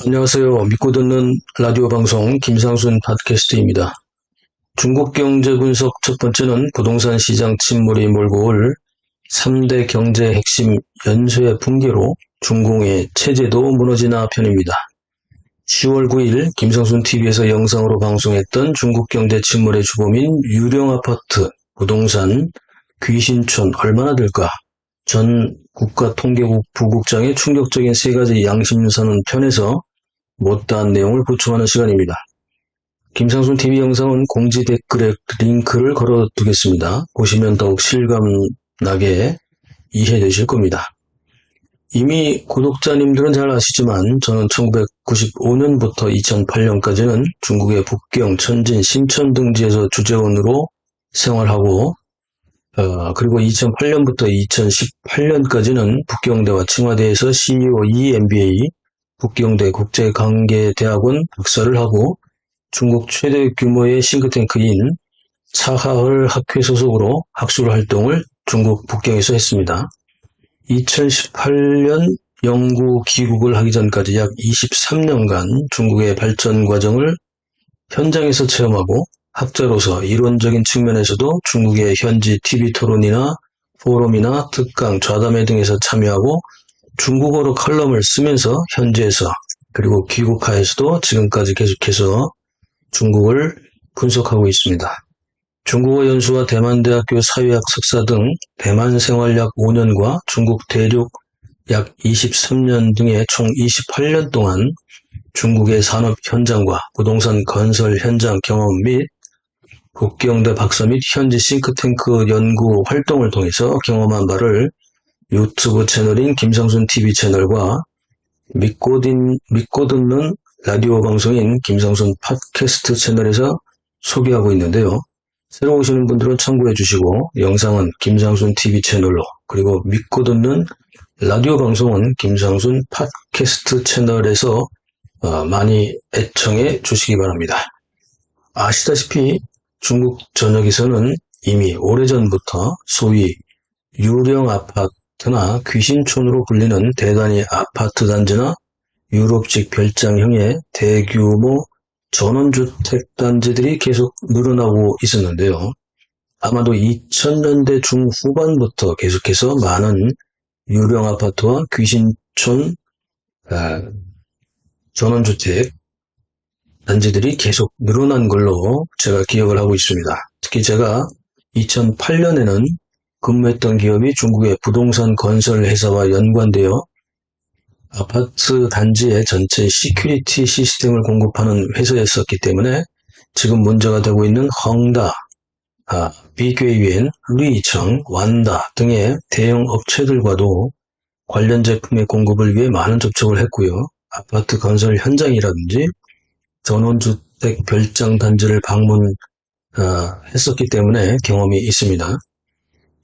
안녕하세요. 믿고 듣는 라디오 방송 김상순 팟캐스트입니다. 중국 경제 분석 첫 번째는 부동산 시장 침몰이 몰고 올 3대 경제 핵심 연쇄 붕괴로 중공의 체제도 무너지나 편입니다. 10월 9일 김상순 TV에서 영상으로 방송했던 중국 경제 침몰의 주범인 유령 아파트, 부동산, 귀신촌 얼마나 들까? 전 국가통계국 부국장의 충격적인 세 가지 양심선언 편에서 못다한 내용을 보충하는 시간입니다. 김상순 TV 영상은 공지 댓글에 링크를 걸어두겠습니다. 보시면 더욱 실감나게 이해되실 겁니다. 이미 구독자님들은 잘 아시지만 저는 1995년부터 2008년까지는 중국의 북경, 천진, 심천 등지에서 주재원으로 생활하고 그리고 2008년부터 2018년까지는 북경대와 칭화대에서 CEO EMBA, 북경대 국제관계대학원 박사를 하고 중국 최대 규모의 싱크탱크인 차하얼 학회 소속으로 학술 활동을 중국 북경에서 했습니다. 2018년 영구 귀국을 하기 전까지 약 23년간 중국의 발전 과정을 현장에서 체험하고 학자로서 이론적인 측면에서도 중국의 현지 TV 토론이나 포럼이나 특강, 좌담회 등에서 참여하고 중국어로 칼럼을 쓰면서 현지에서 그리고 귀국하에서도 지금까지 계속해서 중국을 분석하고 있습니다. 중국어 연수와 대만대학교 사회학 석사 등 대만 생활 약 5년과 중국 대륙 약 23년 등의 총 28년 동안 중국의 산업 현장과 부동산 건설 현장 경험 및 북경대 박사 및 현지 싱크탱크 연구 활동을 통해서 경험한 바를 유튜브 채널인 김상순 TV 채널과 믿고 듣는 라디오 방송인 김상순 팟캐스트 채널에서 소개하고 있는데요. 새로 오시는 분들은 참고해 주시고 영상은 김상순 TV 채널로 그리고 믿고 듣는 라디오 방송은 김상순 팟캐스트 채널에서 많이 애청해 주시기 바랍니다. 아시다시피 중국 전역에서는 이미 오래전부터 소위 유령 아파트나 귀신촌으로 불리는 대단위 아파트 단지나 유럽식 별장형의 대규모 전원주택 단지들이 계속 늘어나고 있었는데요. 아마도 2000년대 중후반부터 계속해서 많은 유령 아파트와 귀신촌 전원주택 단지들이 계속 늘어난 걸로 제가 기억을 하고 있습니다. 특히 제가 2008년에는 근무했던 기업이 중국의 부동산 건설 회사와 연관되어 아파트 단지의 전체 시큐리티 시스템을 공급하는 회사였었기 때문에 지금 문제가 되고 있는 헝다, 비괴위엔, 루이청, 완다 등의 대형 업체들과도 관련 제품의 공급을 위해 많은 접촉을 했고요. 아파트 건설 현장이라든지 전원주택 별장 단지를 방문했었기 때문에 경험이 있습니다.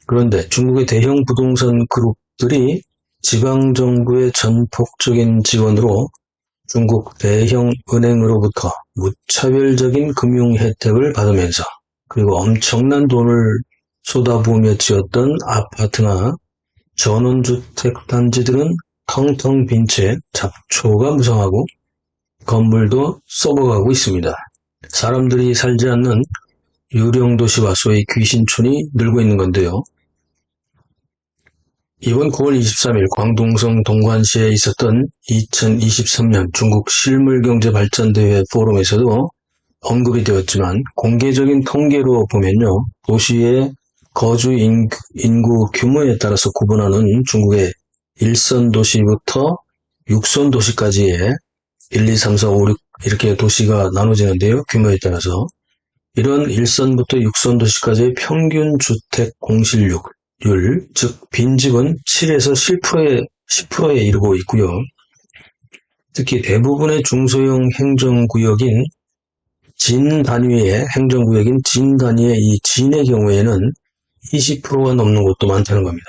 그런데 중국의 대형 부동산 그룹들이 지방정부의 전폭적인 지원으로 중국 대형 은행으로부터 무차별적인 금융 혜택을 받으면서 그리고 엄청난 돈을 쏟아부으며 지었던 아파트나 전원주택 단지들은 텅텅 빈 채 잡초가 무성하고 건물도 썩어가고 있습니다. 사람들이 살지 않는 유령도시와 소위 귀신촌이 늘고 있는 건데요. 이번 9월 23일 광둥성 동관시에 있었던 2023년 중국 실물경제발전대회 포럼에서도 언급이 되었지만 공개적인 통계로 보면요. 도시의 거주 인구 규모에 따라서 구분하는 중국의 1선 도시부터 6선 도시까지의 1, 2, 3, 4, 5, 6 이렇게 도시가 나눠지는데요. 규모에 따라서 이런 1선부터 6선 도시까지의 평균 주택 공실률, 즉 빈집은 7에서 10%에 이르고 있고요. 특히 대부분의 중소형 행정구역인 진단위의 이 진의 경우에는 20%가 넘는 곳도 많다는 겁니다.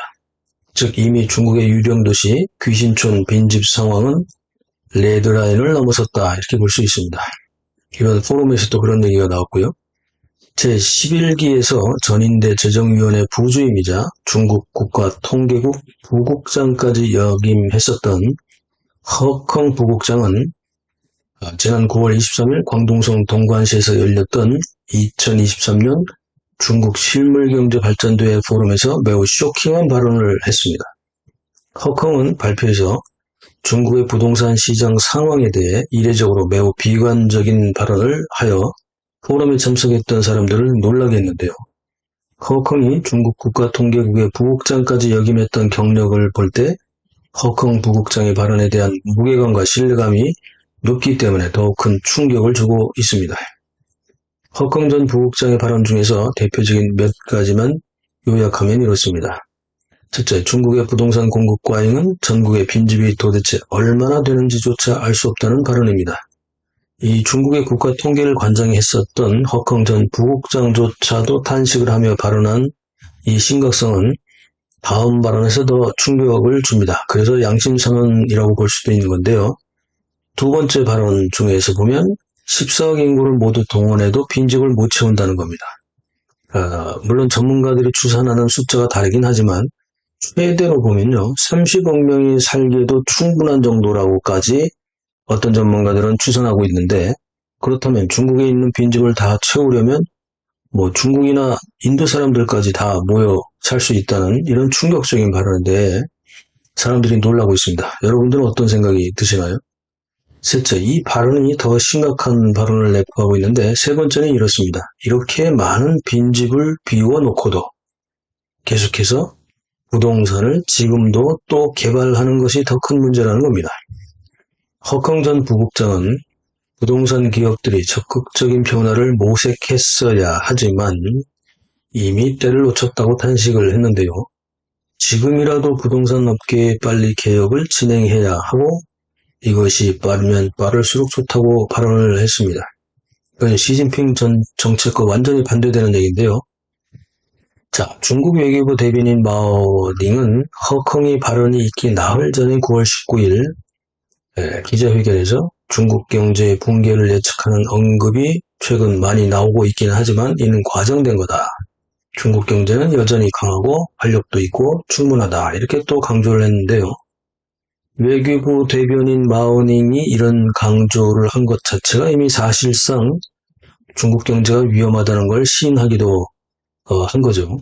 즉 이미 중국의 유령도시 귀신촌 빈집 상황은 레드라인을 넘어섰다 이렇게 볼 수 있습니다. 이번 포럼에서도 그런 얘기가 나왔고요. 제11기에서 전인대 재정위원회 부주임이자 중국 국가통계국 부국장까지 역임했었던 허컹 부국장은 지난 9월 23일 광둥성 동관시에서 열렸던 2023년 중국 실물경제발전대회 포럼에서 매우 쇼킹한 발언을 했습니다. 허컹은 발표에서 중국의 부동산 시장 상황에 대해 이례적으로 매우 비관적인 발언을 하여 포럼에 참석했던 사람들을 놀라게 했는데요. 허컹이 중국 국가통계국의 부국장까지 역임했던 경력을 볼 때 허컹 부국장의 발언에 대한 무게감과 신뢰감이 높기 때문에 더욱 큰 충격을 주고 있습니다. 허컹 전 부국장의 발언 중에서 대표적인 몇 가지만 요약하면 이렇습니다. 첫째, 중국의 부동산 공급 과잉은 전국의 빈집이 도대체 얼마나 되는지조차 알 수 없다는 발언입니다. 이 중국의 국가통계를 관장했었던 허컹 전 부국장조차도 탄식을 하며 발언한 이 심각성은 다음 발언에서 더 충격을 줍니다. 그래서 양심선언이라고 볼 수도 있는 건데요. 두 번째 발언 중에서 보면 14억 인구를 모두 동원해도 빈집을 못 채운다는 겁니다. 물론 전문가들이 추산하는 숫자가 다르긴 하지만 최대로 보면요. 30억 명이 살기에도 충분한 정도라고까지 어떤 전문가들은 추산하고 있는데, 그렇다면 중국에 있는 빈집을 다 채우려면 중국이나 인도 사람들까지 다 모여 살 수 있다는 이런 충격적인 발언인데 사람들이 놀라고 있습니다. 여러분들은 어떤 생각이 드시나요? 셋째, 이 발언이 더 심각한 발언을 내포하고 있는데 세 번째는 이렇습니다. 이렇게 많은 빈집을 비워놓고도 계속해서 부동산을 지금도 또 개발하는 것이 더 큰 문제라는 겁니다. 허컹 전 부국장은 부동산 기업들이 적극적인 변화를 모색했어야 하지만 이미 때를 놓쳤다고 탄식을 했는데요. 지금이라도 부동산 업계에 빨리 개혁을 진행해야 하고 이것이 빠르면 빠를수록 좋다고 발언을 했습니다. 이건 시진핑 전 정책과 완전히 반대되는 얘기인데요. 자, 중국 외교부 대변인 마오닝은 허컹이 발언이 있기 나흘 전인 9월 19일 기자회견에서 중국 경제의 붕괴를 예측하는 언급이 최근 많이 나오고 있긴 하지만 이는 과장된 거다. 중국 경제는 여전히 강하고 활력도 있고 충분하다. 이렇게 또 강조를 했는데요. 외교부 대변인 마오닝이 이런 강조를 한 것 자체가 이미 사실상 중국 경제가 위험하다는 걸 시인하기도 한 거죠.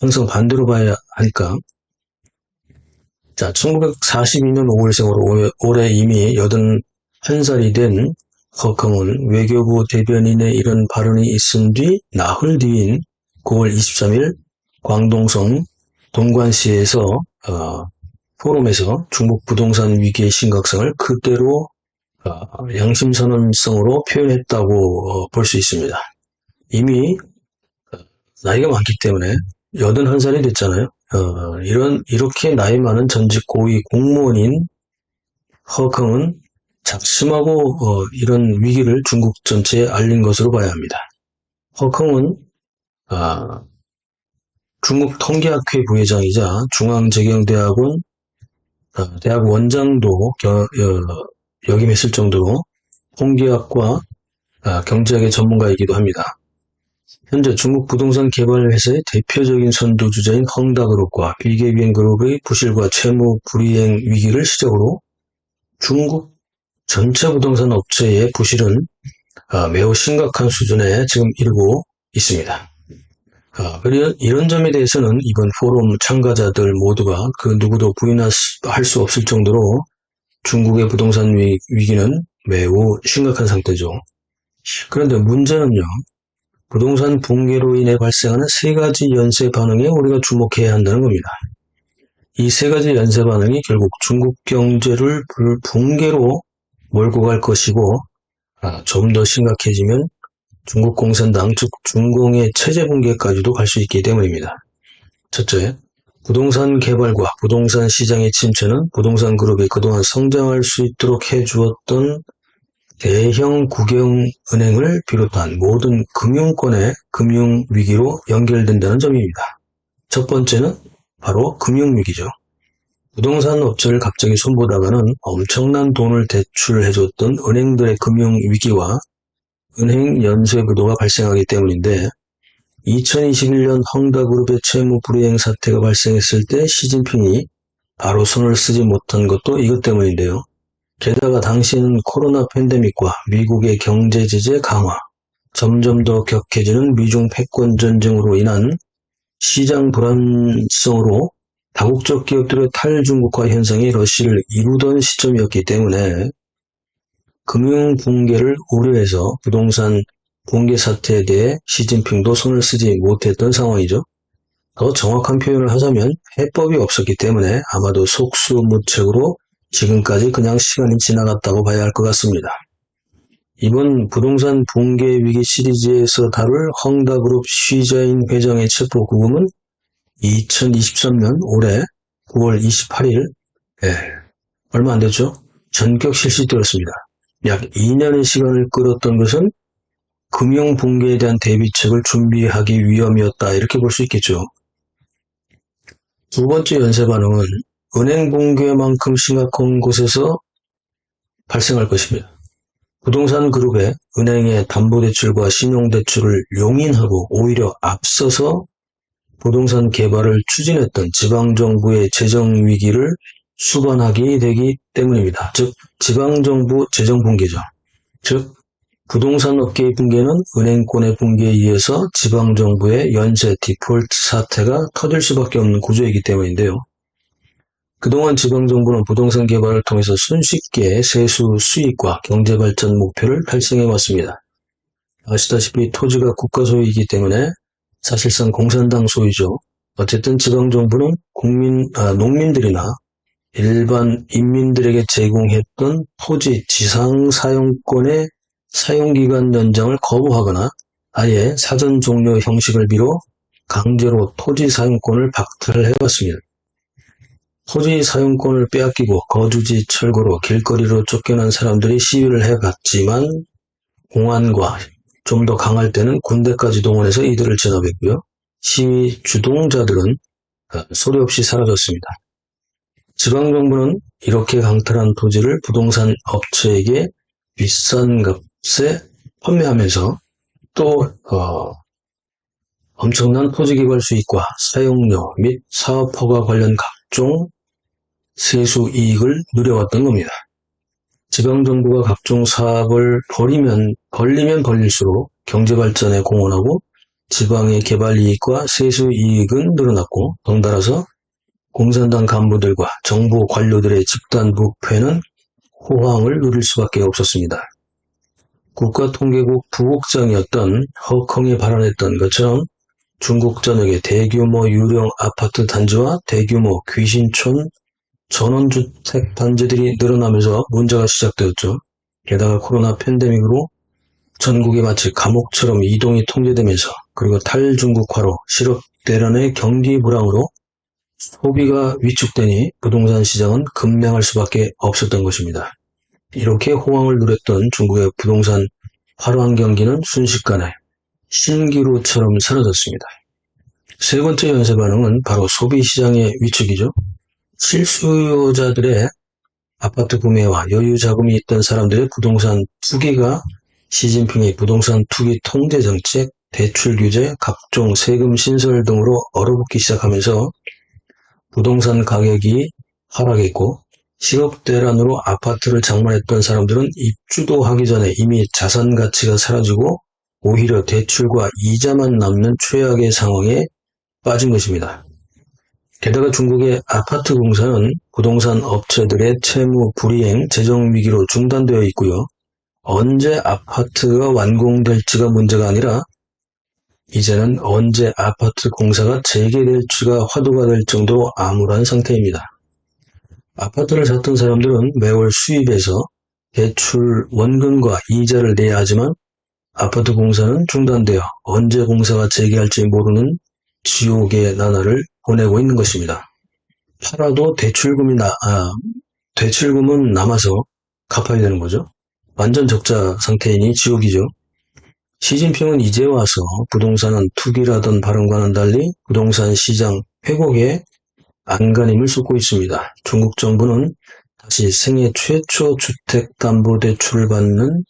항상 반대로 봐야 하니까. 자, 1942년 5월생으로 올해 이미 81살이 된 허컹은 외교부 대변인의 이런 발언이 있은 뒤 나흘 뒤인 9월 23일 광동성 동관시에서 포럼에서 중국 부동산 위기의 심각성을 그대로 양심선언성으로 표현했다고 볼 수 있습니다. 이미 나이가 많기 때문에 81살이 됐잖아요. 이렇게 나이 많은 전직 고위 공무원인 허컹은 작심하고 이런 위기를 중국 전체에 알린 것으로 봐야 합니다. 허컹은 중국 통계학회 부회장이자 중앙재경대학원 대학 원장도 역임했을 정도로 통계학과 경제학의 전문가이기도 합니다. 현재 중국 부동산 개발 회사의 대표적인 선두주자인 헝다그룹과 비계비행그룹의 부실과 채무 불이행 위기를 시작으로 중국 전체 부동산 업체의 부실은 매우 심각한 수준에 지금 이르고 있습니다. 이런 점에 대해서는 이번 포럼 참가자들 모두가 그 누구도 부인할 수 없을 정도로 중국의 부동산 위기는 매우 심각한 상태죠. 그런데 문제는요. 부동산 붕괴로 인해 발생하는 세 가지 연쇄 반응에 우리가 주목해야 한다는 겁니다. 이 세 가지 연쇄 반응이 결국 중국 경제를 붕괴로 몰고 갈 것이고 좀 더 심각해지면 중국 공산당 즉 중공의 체제 붕괴까지도 갈 수 있기 때문입니다. 첫째, 부동산 개발과 부동산 시장의 침체는 부동산 그룹이 그동안 성장할 수 있도록 해주었던 대형 국영은행을 비롯한 모든 금융권의 금융위기로 연결된다는 점입니다. 첫 번째는 바로 금융위기죠. 부동산 업체를 갑자기 손보다가는 엄청난 돈을 대출해줬던 은행들의 금융위기와 은행 연쇄부도가 발생하기 때문인데 2021년 헝다그룹의 채무 불이행 사태가 발생했을 때 시진핑이 바로 손을 쓰지 못한 것도 이것 때문인데요. 게다가 당시에는 코로나 팬데믹과 미국의 경제 제재 강화, 점점 더 격해지는 미중 패권 전쟁으로 인한 시장 불안성으로 다국적 기업들의 탈중국화 현상이 러시를 이루던 시점이었기 때문에 금융 붕괴를 우려해서 부동산 붕괴 사태에 대해 시진핑도 손을 쓰지 못했던 상황이죠. 더 정확한 표현을 하자면 해법이 없었기 때문에 아마도 속수무책으로 지금까지 그냥 시간이 지나갔다고 봐야 할 것 같습니다. 이번 부동산 붕괴 위기 시리즈에서 다룰 헝다그룹 쉬자인 회장의 체포 구금은 2023년 올해 9월 28일, 얼마 안 됐죠? 전격 실시되었습니다. 약 2년의 시간을 끌었던 것은 금융 붕괴에 대한 대비책을 준비하기 위함이었다, 이렇게 볼 수 있겠죠. 두 번째 연쇄 반응은 은행 붕괴만큼 심각한 곳에서 발생할 것입니다. 부동산 그룹의 은행의 담보대출과 신용대출을 용인하고 오히려 앞서서 부동산 개발을 추진했던 지방정부의 재정위기를 수반하게 되기 때문입니다. 즉, 지방정부 재정붕괴죠. 즉, 부동산 업계의 붕괴는 은행권의 붕괴에 의해서 지방정부의 연쇄 디폴트 사태가 터질 수밖에 없는 구조이기 때문인데요. 그동안 지방정부는 부동산 개발을 통해서 손쉽게 세수 수익과 경제발전 목표를 달성해왔습니다. 아시다시피 토지가 국가 소유이기 때문에 사실상 공산당 소유죠. 어쨌든 지방정부는 농민들이나 일반 인민들에게 제공했던 토지 지상사용권의 사용기간 연장을 거부하거나 아예 사전 종료 형식을 빌어 강제로 토지 사용권을 박탈해왔습니다. 토지 사용권을 빼앗기고 거주지 철거로 길거리로 쫓겨난 사람들이 시위를 해봤지만 공안과 좀 더 강할 때는 군대까지 동원해서 이들을 진압했고요. 시위 주동자들은 소리 없이 사라졌습니다. 지방정부는 이렇게 강탈한 토지를 부동산 업체에게 비싼 값에 판매하면서 또 엄청난 토지개발 수익과 사용료 및 사업허가 관련 각종 세수 이익을 누려왔던 겁니다. 지방정부가 각종 사업을 벌리면 벌릴수록 경제발전에 공헌하고 지방의 개발 이익과 세수 이익은 늘어났고 덩달아서 공산당 간부들과 정부 관료들의 집단 부패는 호황을 누릴 수밖에 없었습니다. 국가통계국 부국장이었던 허컹이 발언했던 것처럼 중국 전역의 대규모 유령 아파트 단지와 대규모 귀신촌 전원주택 단지들이 늘어나면서 문제가 시작되었죠. 게다가 코로나 팬데믹으로 전국이 마치 감옥처럼 이동이 통제되면서 그리고 탈중국화로 실업 대란의 경기 불황으로 소비가 위축되니 부동산 시장은 급락할 수밖에 없었던 것입니다. 이렇게 호황을 누렸던 중국의 부동산 활황 경기는 순식간에 신기루처럼 사라졌습니다. 세 번째 연쇄 반응은 바로 소비 시장의 위축이죠. 실수요자들의 아파트 구매와 여유 자금이 있던 사람들의 부동산 투기가 시진핑의 부동산 투기 통제 정책, 대출 규제, 각종 세금 신설 등으로 얼어붙기 시작하면서 부동산 가격이 하락했고 실업 대란으로 아파트를 장만했던 사람들은 입주도 하기 전에 이미 자산 가치가 사라지고 오히려 대출과 이자만 남는 최악의 상황에 빠진 것입니다. 게다가 중국의 아파트 공사는 부동산 업체들의 채무 불이행, 재정 위기로 중단되어 있고요. 언제 아파트가 완공될지가 문제가 아니라 이제는 언제 아파트 공사가 재개될지가 화두가 될 정도로 암울한 상태입니다. 아파트를 샀던 사람들은 매월 수입에서 대출 원금과 이자를 내야 하지만 아파트 공사는 중단되어 언제 공사가 재개할지 모르는 지옥의 나날을 보내고 있는 것입니다. 팔아도 대출금은 남아서 갚아야 되는 거죠. 완전 적자 상태이니 지옥이죠. 시진핑은 이제 와서 부동산은 투기라던 발언과는 달리 부동산 시장 회복에 안간힘을 쏟고 있습니다. 중국 정부는 다시 생애 최초 주택담보대출을 받는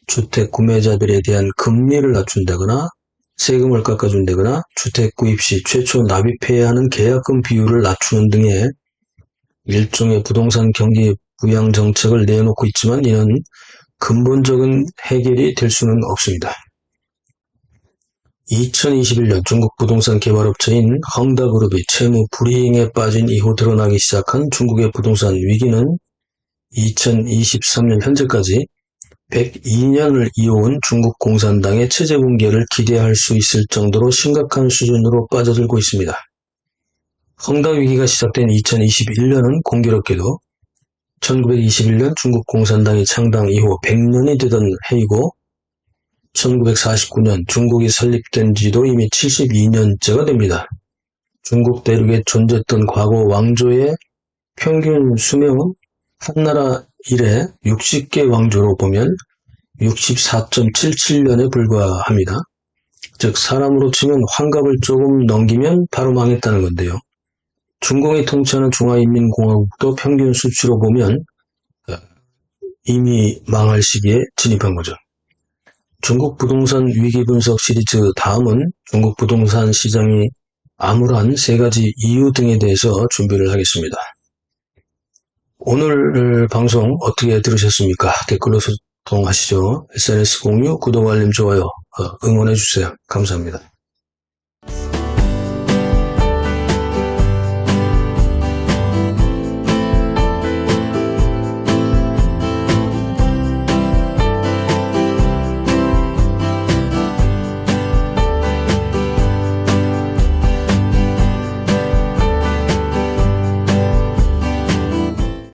주택 구매자들에 대한 금리를 낮춘다거나 세금을 깎아준다거나 주택 구입 시 최초 납입해야 하는 계약금 비율을 낮추는 등의 일종의 부동산 경기 부양 정책을 내놓고 있지만 이는 근본적인 해결이 될 수는 없습니다. 2021년 중국 부동산 개발업체인 헝다그룹이 채무 불이행에 빠진 이후 드러나기 시작한 중국의 부동산 위기는 2023년 현재까지 102년을 이어온 중국 공산당의 체제 붕괴를 기대할 수 있을 정도로 심각한 수준으로 빠져들고 있습니다. 헝다 위기가 시작된 2021년은 공교롭게도 1921년 중국 공산당이 창당 이후 100년이 되던 해이고 1949년 중국이 설립된 지도 이미 72년째가 됩니다. 중국 대륙에 존재했던 과거 왕조의 평균 수명은 한나라 이래 60개 왕조로 보면 64.77년에 불과합니다. 즉 사람으로 치면 환갑을 조금 넘기면 바로 망했다는 건데요. 중공이 통치하는 중화인민공화국도 평균 수치로 보면 이미 망할 시기에 진입한 거죠. 중국 부동산 위기 분석 시리즈 다음은 중국 부동산 시장이 암울한 3가지 이유 등에 대해서 준비를 하겠습니다. 오늘 방송 어떻게 들으셨습니까? 댓글로 소통하시죠. SNS 공유, 구독, 알림, 좋아요 응원해주세요. 감사합니다.